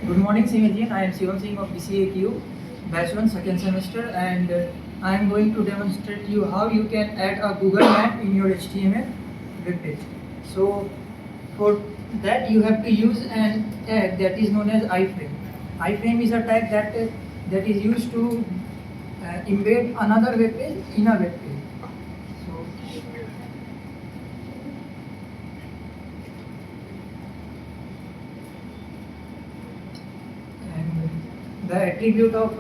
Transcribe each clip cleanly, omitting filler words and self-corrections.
Good morning, Simajin. I am Shivam Singh of BCA Q, batch 1, second semester, and I am going to demonstrate you how you can add a Google Map in your HTML web page. So, for that you have to use an tag that is known as iframe. Iframe is a tag that is used to embed another web page in a web page. So, and the attribute of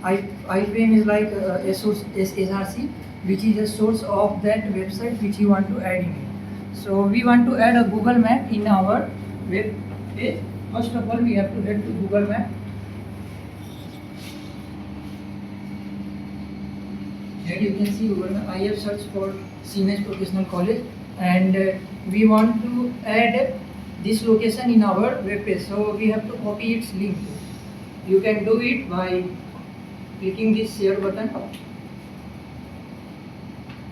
iframe is like a source SRC, which is a source of that website which you want to add in it. So we want to add a Google Map in our web page. First of all, we have to head to Google Map. Here you can see Google Map. I have searched for CIMAGE Professional College, and we want to add this location in our web page. So we have to copy its link. You can do it by clicking this share button,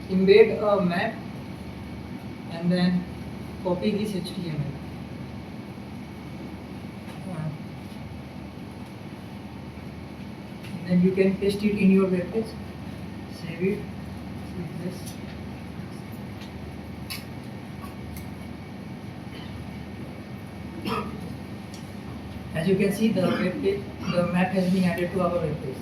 embed a map, and then copy this HTML. And then you can paste it in your web page. Save it with this. As you can see, the map has been added to our web page.